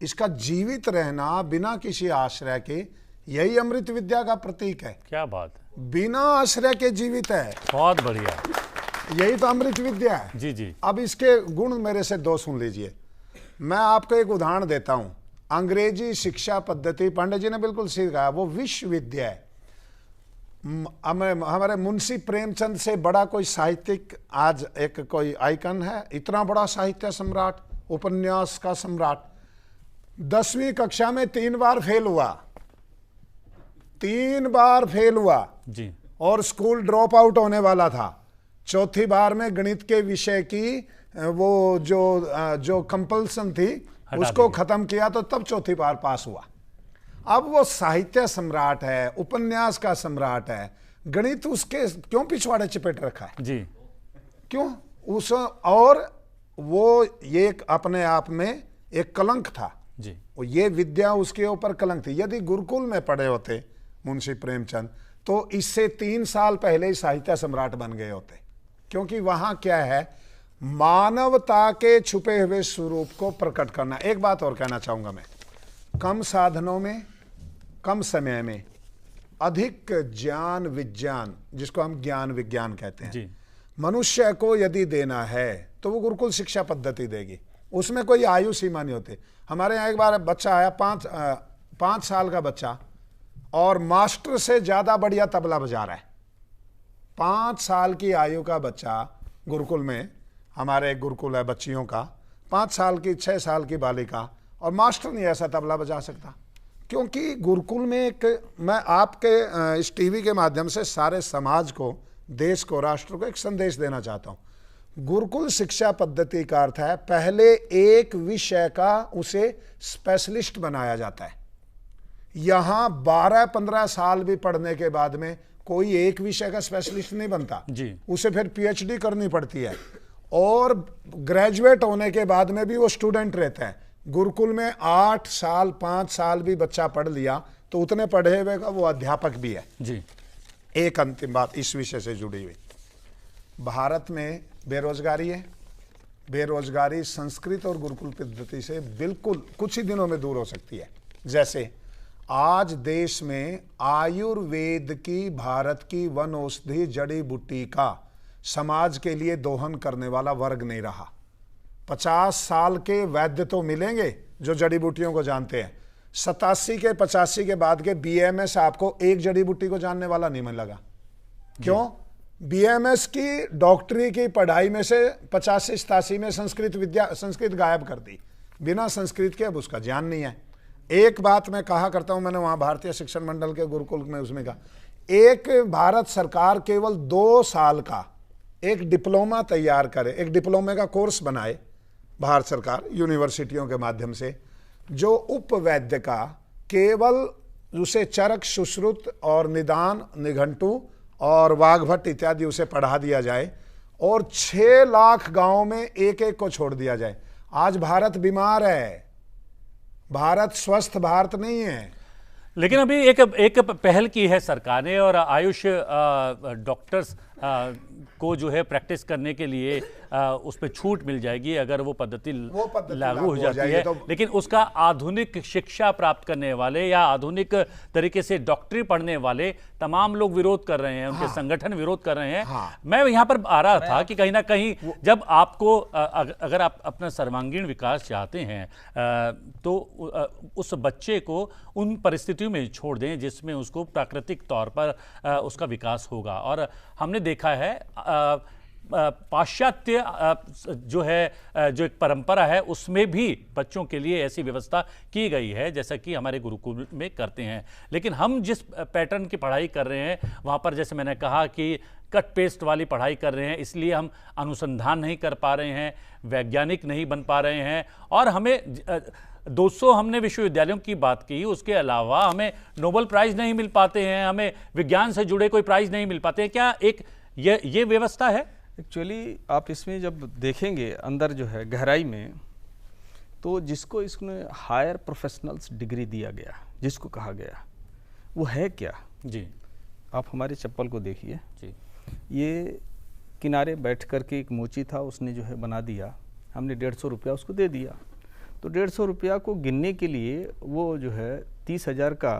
इसका जीवित रहना बिना किसी आश्रय के, यही अमृत विद्या का प्रतीक है। क्या बात है, बिना आश्रय के जीवित है। बहुत बढ़िया, यही तो अमृत विद्या है जी जी। अब इसके गुण मेरे से दो सुन लीजिए। मैं आपको एक उदाहरण देता हूं। अंग्रेजी शिक्षा पद्धति, पांडे जी ने बिल्कुल सही कहा, वो विश्व विद्या है। हमारे मुंशी प्रेमचंद से बड़ा कोई साहित्यिक आज एक कोई आइकन है? इतना बड़ा साहित्य सम्राट, उपन्यास का सम्राट, 10वीं कक्षा में 3 बार फेल हुआ, 3 बार फेल हुआ जी, और स्कूल ड्रॉप आउट होने वाला था। चौथी बार में गणित के विषय की वो जो कंपल्सन थी उसको खत्म किया, तो तब चौथी बार पास हुआ। अब वो साहित्य सम्राट है, उपन्यास का सम्राट है, गणित उसके क्यों पिछवाड़े चपेट रखा है जी? क्यों? उस और वो ये अपने आप में एक कलंक था जी। ये विद्या उसके ऊपर कलंक थी। यदि गुरुकुल में पढ़े होते मुंशी प्रेमचंद तो इससे 3 साल पहले ही साहित्य सम्राट बन गए होते, क्योंकि वहां क्या है, मानवता के छुपे हुए स्वरूप को प्रकट करना। एक बात और कहना चाहूंगा मैं, कम साधनों में, कम समय में अधिक ज्ञान विज्ञान, जिसको हम ज्ञान विज्ञान कहते हैं जी, मनुष्य को यदि देना है तो वो गुरुकुल शिक्षा पद्धति देगी। उसमें कोई आयु सीमा नहीं होती। हमारे यहाँ एक बार बच्चा आया, 5 साल का बच्चा, और मास्टर से ज्यादा बढ़िया तबला बजा रहा है। 5 साल की आयु का बच्चा गुरुकुल में, हमारे एक गुरुकुल है बच्चियों का, 5 साल की, 6 साल की बालिका, और मास्टर नहीं ऐसा तबला बजा सकता। क्योंकि गुरुकुल में एक, मैं आपके इस टीवी के माध्यम से सारे समाज को, देश को, राष्ट्र को एक संदेश देना चाहता हूं। गुरुकुल शिक्षा पद्धति का अर्थ है पहले एक विषय का उसे स्पेशलिस्ट बनाया जाता है। यहां 12-15 साल भी पढ़ने के बाद में कोई एक विषय का स्पेशलिस्ट नहीं बनता जी। उसे फिर पीएचडी करनी पड़ती है, और ग्रेजुएट होने के बाद में भी वो स्टूडेंट रहते हैं। गुरुकुल में 8 साल 5 साल भी बच्चा पढ़ लिया तो उतने पढ़े हुए का वो अध्यापक भी है जी। एक अंतिम बात इस विषय से जुड़ी हुई, भारत में बेरोजगारी है। बेरोजगारी संस्कृत और गुरुकुल पद्धति से बिल्कुल कुछ ही दिनों में दूर हो सकती है। जैसे आज देश में आयुर्वेद की, भारत की वन औषधि जड़ी बूटी का समाज के लिए दोहन करने वाला वर्ग नहीं रहा। 50 साल के वैद्य तो मिलेंगे जो जड़ी बूटियों को जानते हैं, 87 के 85 के बाद के बीएमएस आपको एक जड़ी बूटी को जानने वाला नहीं मिलेगा। क्यों? बीएमएस की डॉक्टरी की पढ़ाई में से 85-87 में संस्कृत गायब कर दी। बिना संस्कृत के अब उसका ज्ञान नहीं है। एक बात मैं कहा करता हूं, मैंने वहां भारतीय शिक्षण मंडल के गुरुकुल में उसमें कहा, एक भारत सरकार केवल 2 साल का एक डिप्लोमा तैयार करे, एक डिप्लोमे का कोर्स बनाए भारत सरकार यूनिवर्सिटियों के माध्यम से, जो उपवैद्य का केवल उसे चरक, सुश्रुत और निदान, निघंटू और वाघभट्ट इत्यादि उसे पढ़ा दिया जाए और 6 लाख गांव में एक एक को छोड़ दिया जाए। आज भारत बीमार है, भारत स्वस्थ भारत नहीं है। लेकिन अभी एक पहल की है सरकार ने, और आयुष डॉक्टर्स को जो है प्रैक्टिस करने के लिए उसमें छूट मिल जाएगी अगर वो पद्धति लागू हो जाती है। लेकिन उसका आधुनिक शिक्षा प्राप्त करने वाले या आधुनिक तरीके से डॉक्टरी पढ़ने वाले तमाम लोग विरोध कर रहे हैं, उनके संगठन विरोध कर रहे हैं। मैं यहाँ पर आ रहा था कि कहीं ना कहीं जब आपको अगर आप अपना सर्वांगीण विकास चाहते हैं तो उस बच्चे को उन परिस्थितियों में छोड़ दें जिसमें उसको प्राकृतिक तौर पर उसका विकास होगा। और हमने देखा है पाश्चात्य जो एक परंपरा है उसमें भी बच्चों के लिए ऐसी व्यवस्था की गई है जैसा कि हमारे गुरुकुल में करते हैं। लेकिन हम जिस पैटर्न की पढ़ाई कर रहे हैं वहाँ पर, जैसे मैंने कहा कि कट पेस्ट वाली पढ़ाई कर रहे हैं, इसलिए हम अनुसंधान नहीं कर पा रहे हैं, वैज्ञानिक नहीं बन पा रहे हैं। और हमें 200 हमने विश्वविद्यालयों की बात की, उसके अलावा हमें नोबेल प्राइज नहीं मिल पाते हैं, हमें विज्ञान से जुड़े कोई प्राइज नहीं मिल पाते हैं। क्या एक ये व्यवस्था है? एक्चुअली आप इसमें जब देखेंगे अंदर जो है गहराई में, तो जिसको इसमें हायर प्रोफेशनल्स डिग्री दिया गया, जिसको कहा गया, वो है क्या जी? आप हमारे चप्पल को देखिए जी, ये किनारे बैठ कर के एक मोची था, उसने जो है बना दिया, हमने 150 रुपया उसको दे दिया। तो 150 रुपया को गिनने के लिए वो जो है 30,000 का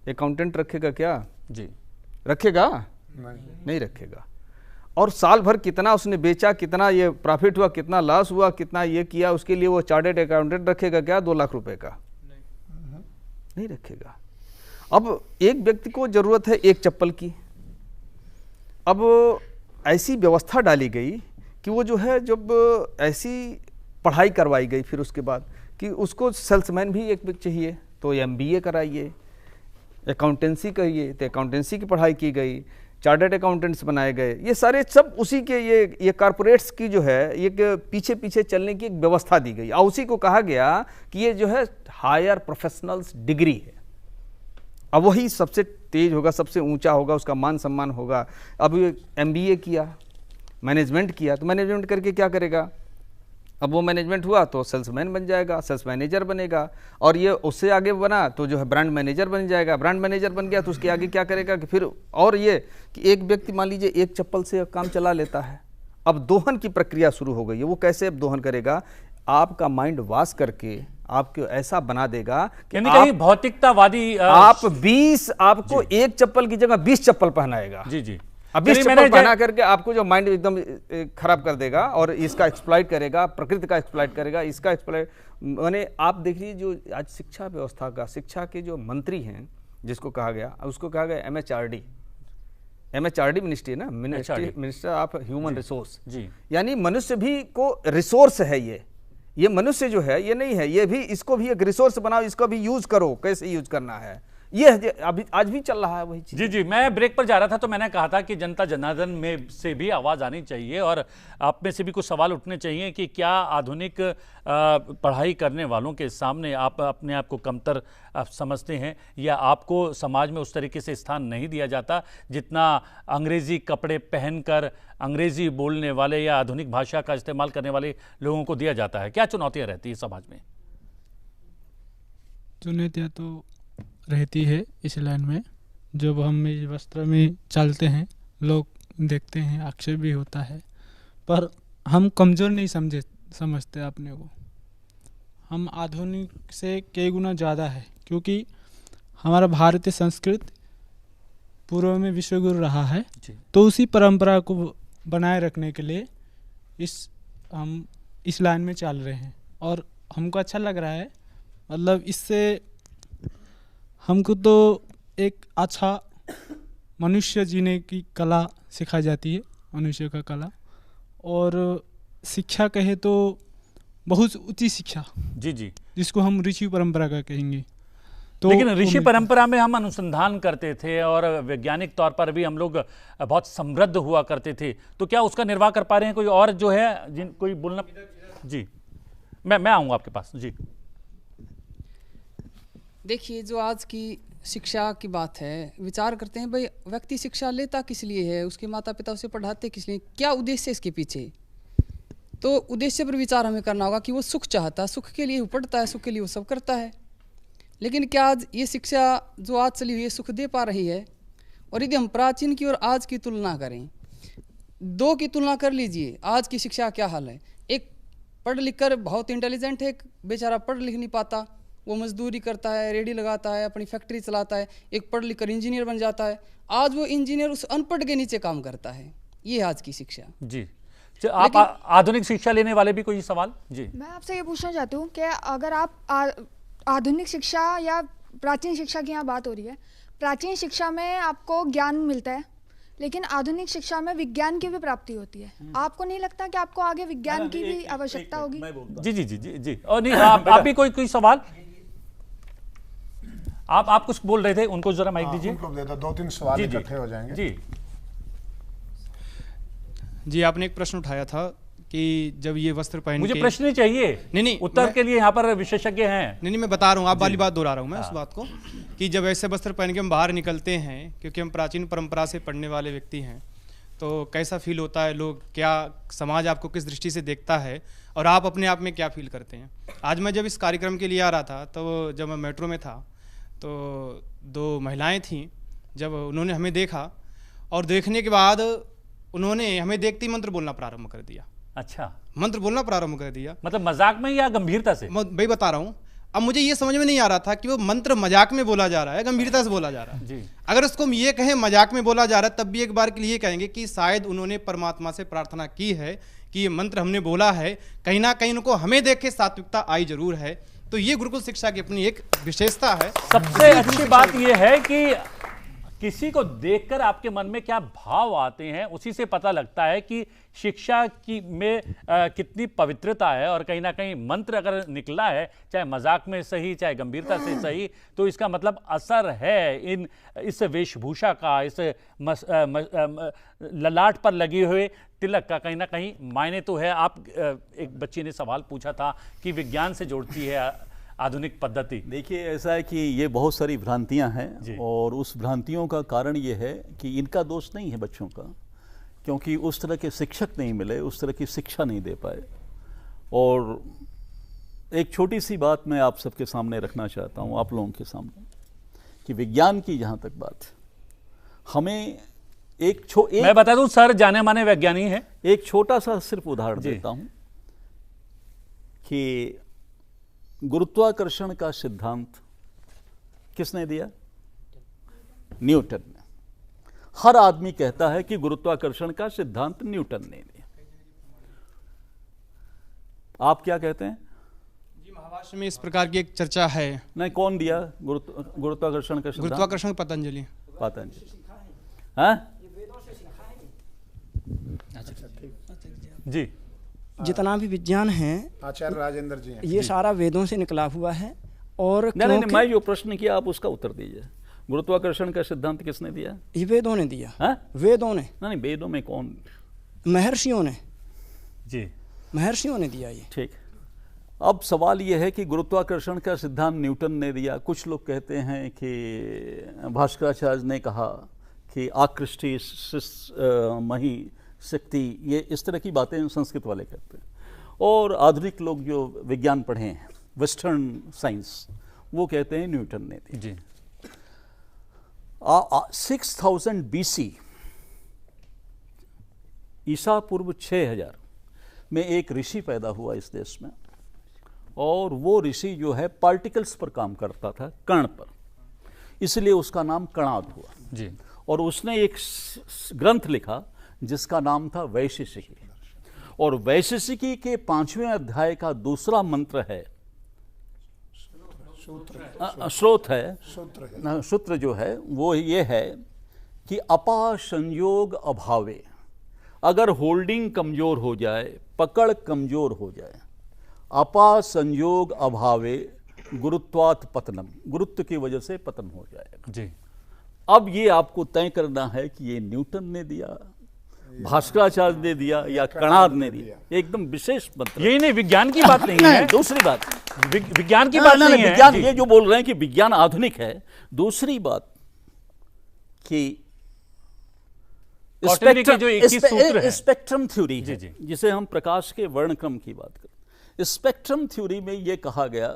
अकाउंटेंट रखेगा क्या? जी रखेगा? नहीं रखेगा। और साल भर कितना उसने बेचा, कितना ये प्रॉफिट हुआ, कितना लॉस हुआ, कितना ये किया, उसके लिए वो चार्टर्ड अकाउंटेंट रखेगा क्या 2 लाख रुपए का? नहीं रखेगा। अब एक व्यक्ति को जरूरत है एक चप्पल की। अब ऐसी व्यवस्था डाली गई कि वो जो है, जब ऐसी पढ़ाई करवाई गई फिर उसके बाद कि उसको सेल्समैन भी एक चाहिए, तो MBA कराइए, अकाउंटेंसी करिए, तो अकाउंटेंसी की पढ़ाई की गई, चार्टर्ड अकाउंटेंट्स बनाए गए। ये सारे सब उसी के ये कॉर्पोरेट्स की जो है ये पीछे पीछे चलने की एक व्यवस्था दी गई और उसी को कहा गया कि ये जो है हायर प्रोफेशनल्स डिग्री है। अब वही सबसे तेज होगा, सबसे ऊंचा होगा, उसका मान सम्मान होगा। अब MBA किया, मैनेजमेंट किया, तो मैनेजमेंट करके क्या करेगा? अब वो मैनेजमेंट हुआ तो सेल्समैन बन जाएगा, सेल्स मैनेजर बनेगा, और ये उससे आगे बना तो जो है ब्रांड मैनेजर बन जाएगा। ब्रांड मैनेजर बन गया तो उसके आगे क्या करेगा कि फिर, और ये कि एक व्यक्ति मान लीजिए एक चप्पल से काम चला लेता है, अब दोहन की प्रक्रिया शुरू हो गई है। वो कैसे अब दोहन करेगा? आपका माइंड वॉश करके आपको ऐसा बना देगा कि कहीं भौतिकतावादी आप 20 आपको एक चप्पल की जगह 20 चप्पल पहनाएगा। जी जी। अब 20 चप्पल पहना करके आपको जो माइंड एकदम खराब कर देगा और इसका एक्सप्लॉइट करेगा, प्रकृति का एक्सप्लॉइट करेगा, इसका एक्सप्लॉइट। माने आप देखिए जो आज शिक्षा व्यवस्था का, शिक्षा के जो मंत्री हैं जिसको कहा गया, उसको कहा गया MHRD मिनिस्ट्री ना, मिनिस्टर ऑफ ह्यूमन रिसोर्स जी। यानी मनुष्य भी को रिसोर्स है ये मनुष्य जो है ये नहीं है, ये भी, इसको भी एक रिसोर्स बनाओ, इसको भी यूज करो, कैसे यूज करना है, ये अभी आज भी चल रहा है वही चीज। जी जी। मैं ब्रेक पर जा रहा था तो मैंने कहा था कि जनता जनार्दन में से भी आवाज़ आनी चाहिए और आप में से भी कुछ सवाल उठने चाहिए कि क्या आधुनिक पढ़ाई करने वालों के सामने आप अपने आप को कमतर समझते हैं, या आपको समाज में उस तरीके से स्थान नहीं दिया जाता जितना अंग्रेज़ी कपड़े पहनकर अंग्रेज़ी बोलने वाले या आधुनिक भाषा का इस्तेमाल करने वाले लोगों को दिया जाता है? क्या चुनौतियाँ रहती है समाज में? चुनौतियाँ तो रहती है इस लाइन में। जब हम इस वस्त्र में चलते हैं लोग देखते हैं, आक्षेप भी होता है, पर हम कमज़ोर नहीं समझते अपने को। हम आधुनिक से कई गुना ज़्यादा है, क्योंकि हमारा भारतीय संस्कृति पूर्व में विश्वगुरु रहा है, तो उसी परंपरा को बनाए रखने के लिए हम इस लाइन में चल रहे हैं और हमको अच्छा लग रहा है। मतलब इससे हमको तो एक अच्छा मनुष्य जीने की कला सिखाई जाती है, मनुष्य का कला। और शिक्षा कहे तो बहुत ऊंची शिक्षा, जी जी, जिसको हम ऋषि परंपरा का कहेंगे। तो लेकिन ऋषि परंपरा में हम अनुसंधान करते थे और वैज्ञानिक तौर पर भी हम लोग बहुत समृद्ध हुआ करते थे, तो क्या उसका निर्वाह कर पा रहे हैं कोई और जो है जिन कोई बोलना? जी, मैं आऊँगा आपके पास। जी, देखिए, जो आज की शिक्षा की बात है, विचार करते हैं भाई व्यक्ति शिक्षा लेता किस लिए है, उसके माता पिता उसे पढ़ाते किस लिए, क्या उद्देश्य है इसके पीछे। तो उद्देश्य पर विचार हमें करना होगा कि वो सुख चाहता है, सुख के लिए वो पढ़ता है, सुख के लिए वो सब करता है। लेकिन क्या आज ये शिक्षा जो आज चली हुई है सुख दे पा रही है? और यदि हम प्राचीन की और आज की तुलना करें, दो की तुलना कर लीजिए, आज की शिक्षा क्या हाल है। एक पढ़ लिख कर बहुत इंटेलिजेंट है, एक बेचारा पढ़ लिख नहीं पाता, वो मजदूरी करता है, रेडी लगाता है, अपनी फैक्ट्री चलाता है। एक पढ़ लिख कर इंजीनियर बन जाता है, आज वो इंजीनियर उस अनपढ़ के नीचे काम करता है। ये आज की शिक्षा। जी, आप आधुनिक शिक्षा लेने वाले भी कोई सवाल? जी, मैं आपसे ये पूछना चाहती हूँ कि अगर आप आधुनिक शिक्षा या प्राचीन शिक्षा की यहाँ बात हो रही है, प्राचीन शिक्षा में आपको ज्ञान मिलता है, लेकिन आधुनिक शिक्षा में विज्ञान की भी प्राप्ति होती है। आपको नहीं लगता कि आपको आगे विज्ञान की भी आवश्यकता होगी? जी जी जी जी जी। और नहीं, आप भी कोई सवाल? आप कुछ बोल रहे थे, उनको जरा माइक दीजिए। दो तीन सवाल इकट्ठे हो जाएंगे। जी जी, आपने एक प्रश्न उठाया था कि जब ये वस्त्र पहन मुझे प्रश्न नहीं चाहिए, नहीं उत्तर के लिए यहाँ पर विशेषज्ञ हैं। नहीं, मैं बता रहा हूँ, आप वाली बात दोहरा रहा हूँ मैं उस बात को, कि जब ऐसे वस्त्र पहन के हम बाहर निकलते हैं, क्योंकि हम प्राचीन परंपरा से पढ़ने वाले व्यक्ति हैं, तो कैसा फील होता है, लोग क्या, समाज आपको किस दृष्टि से देखता है और आप अपने आप में क्या फील करते हैं। आज मैं जब इस कार्यक्रम के लिए आ रहा था, तो जब मैं मेट्रो में था तो दो महिलाएं थीं, जब उन्होंने हमें देखा और देखने के बाद उन्होंने हमें देखते ही मंत्र बोलना प्रारंभ कर दिया। अच्छा, मंत्र बोलना प्रारंभ कर दिया, मतलब मजाक में या गंभीरता से? भाई बता रहा हूँ। अब मुझे ये समझ में नहीं आ रहा था कि वो मंत्र मजाक में बोला जा रहा है, गंभीरता से बोला जा रहा है। जी। अगर उसको हम ये कहें मजाक में बोला जा रहा है, तब भी एक बार के लिए कहेंगे कि शायद उन्होंने परमात्मा से प्रार्थना की है कि ये मंत्र हमने बोला है, कहीं ना कहीं उनको हमें देख के सात्विकता आई जरूर है। तो ये गुरुकुल शिक्षा की अपनी एक विशेषता है। सबसे अच्छी बात यह है कि किसी को देखकर आपके मन में क्या भाव आते हैं, उसी से पता लगता है कि शिक्षा की में कितनी पवित्रता है। और कहीं ना कहीं मंत्र अगर निकला है, चाहे मजाक में सही चाहे गंभीरता से सही, तो इसका मतलब असर है इस वेशभूषा का, इस ललाट पर लगे हुए तिलक का कहीं ना कहीं मायने तो है। आप एक बच्ची ने सवाल पूछा था कि विज्ञान से जोड़ती है आधुनिक पद्धति। देखिए, ऐसा है कि ये बहुत सारी भ्रांतियां हैं और उस भ्रांतियों का कारण ये है कि इनका दोष नहीं है बच्चों का, क्योंकि उस तरह के शिक्षक नहीं मिले, उस तरह की शिक्षा नहीं दे पाए। और एक छोटी सी बात मैं आप सबके सामने रखना चाहता हूँ, आप लोगों के सामने, कि विज्ञान की जहाँ तक बात, हमें मैं बता दूं, सर जाने माने वैज्ञानिक हैं। एक छोटा सा सिर्फ उदाहरण देता हूं कि गुरुत्वाकर्षण का सिद्धांत किसने दिया? न्यूटन ने। हर आदमी कहता है कि गुरुत्वाकर्षण का सिद्धांत न्यूटन ने दिया। आप क्या कहते हैं? जी, महाभाष्य में इस प्रकार की एक चर्चा है। नहीं, कौन दिया गुरुत्वाकर्षण का सिद्धांत? गुरुत्वाकर्षण पतंजलि। हाँ जी। जितना भी विज्ञान है, आचार्य राजेंद्र जी, ये सारा वेदों से निकला हुआ है। और नहीं, मैं जो प्रश्न किया आप उसका उत्तर दीजिए। गुरुत्वाकर्षण का सिद्धांत किसने दिया? ये वेदों ने दिया। हाँ? वेदों ने। नहीं, वेदों में कौन? महर्षियों ने। जी, महर्षियों ने दिया ये। ठीक। अब सवाल ये है कि गुरुत्वाकर्षण का सिद्धांत न्यूटन ने दिया। कुछ लोग कहते हैं कि भास्कराचार्य ने कहा कि आकृष्टि मही शक्ति, ये इस तरह की बातें संस्कृत वाले करते हैं। और आधुनिक लोग जो विज्ञान पढ़े हैं, वेस्टर्न साइंस, वो कहते हैं न्यूटन ने दी। जी। 6000 BC, ईसा पूर्व 6000 में एक ऋषि पैदा हुआ इस देश में, और वो ऋषि जो है पार्टिकल्स पर काम करता था, कण पर, इसलिए उसका नाम कणाद हुआ। जी। और उसने एक ग्रंथ लिखा जिसका नाम था वैशेषिकी, और वैशेषिकी के 5वें अध्याय का दूसरा मंत्र है सूत्र जो है वो ये है कि अपा संयोग अभावे, अगर होल्डिंग कमजोर हो जाए, पकड़ कमजोर हो जाए, अपा संयोग अभावे गुरुत्वात् पतनम, गुरुत्व की वजह से पतन हो जाएगा। जी। अब ये आपको तय करना है कि ये न्यूटन ने दिया, भास्कराचार्य ने दिया या कणाद ने दिया। एकदम विशेष मंत्र। यही नहीं, विज्ञान की बात नहीं है। दूसरी बात, विज्ञान की बात नहीं है। विज्ञान ये जो बोल रहे हैं कि विज्ञान आधुनिक है। दूसरी बात कि स्पेक्ट्रम थ्योरी है, जिसे हम प्रकाश के वर्णक्रम की बात करते। स्पेक्ट्रम थ्योरी में यह कहा गया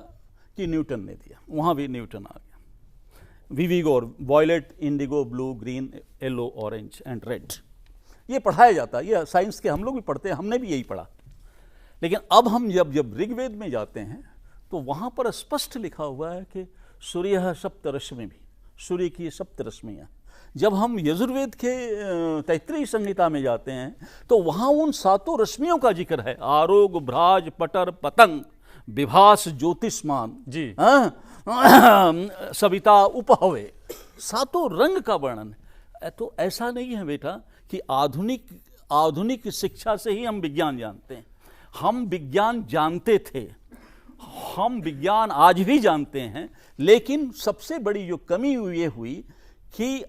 कि न्यूटन ने दिया, वहां भी न्यूटन आ गया। विविगोर, violet, indigo, blue, green, yellow, orange and red, ये पढ़ाया जाता है। ये साइंस के हम लोग भी पढ़ते हैं, हमने भी यही पढ़ा। लेकिन अब हम जब ऋग्वेद में जाते हैं तो वहां पर स्पष्ट लिखा हुआ है कि सूर्य सप्तरश्मि, भी सूर्य की सप्तरश्मियां। जब हम यजुर्वेद के तैत्तिरीय संहिता में जाते हैं तो वहां उन सातों रश्मियों का जिक्र है। आरोग, भ्राज, पटर, पतंग, विभास, ज्योतिष्मान जी, सविता, उपहवे, सातों रंग का वर्णन है। तो ऐसा नहीं है बेटा कि आधुनिक शिक्षा से ही हम विज्ञान जानते हैं। हम विज्ञान जानते थे, हम विज्ञान आज भी जानते हैं, लेकिन सबसे बड़ी जो कमी ये हुई कि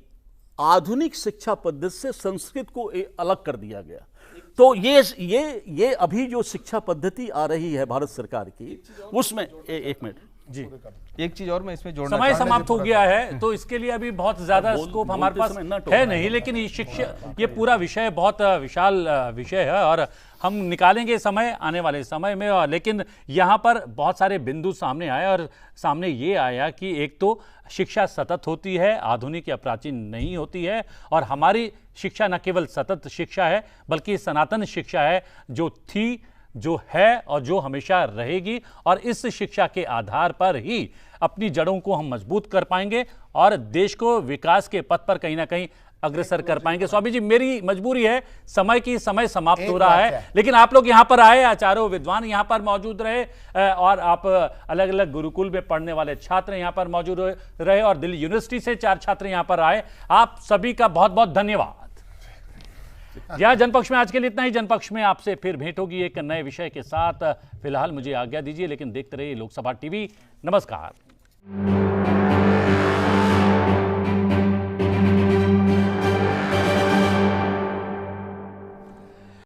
आधुनिक शिक्षा पद्धति से संस्कृत को अलग कर दिया गया। तो ये अभी जो शिक्षा पद्धति आ रही है भारत सरकार की, उसमें एक मिनट जी, एक चीज और मैं इसमें जोड़ना, समय समाप्त हो गया है तो इसके लिए अभी बहुत ज्यादा स्कोप हमारे पास है नहीं, लेकिन ये शिक्षा, ये पूरा विषय बहुत विशाल विषय है और हम निकालेंगे समय आने वाले समय में। और लेकिन यहाँ पर बहुत सारे बिंदु सामने आए और सामने ये आया कि एक तो शिक्षा सतत होती है, आधुनिक या प्राचीन नहीं होती है। और हमारी शिक्षा न केवल सतत शिक्षा है बल्कि सनातन शिक्षा है, जो थी, जो है और जो हमेशा रहेगी। और इस शिक्षा के आधार पर ही अपनी जड़ों को हम मजबूत कर पाएंगे और देश को विकास के पथ पर कहीं ना कहीं अग्रसर कर पाएंगे। स्वामी जी, मेरी मजबूरी है, समय समाप्त हो रहा है, लेकिन आप लोग यहाँ पर आए, चारों विद्वान यहाँ पर मौजूद रहे और आप अलग अलग गुरुकुल में पढ़ने वाले छात्र यहाँ पर मौजूद रहे और दिल्ली यूनिवर्सिटी से 4 छात्र यहाँ पर आए। आप सभी का बहुत बहुत धन्यवाद। यह जनपक्ष में आज के लिए इतना ही। जनपक्ष में आपसे फिर भेंट होगी एक नए विषय के साथ। फिलहाल मुझे आज्ञा दीजिए, लेकिन देखते रहिए लोकसभा टीवी। नमस्कार।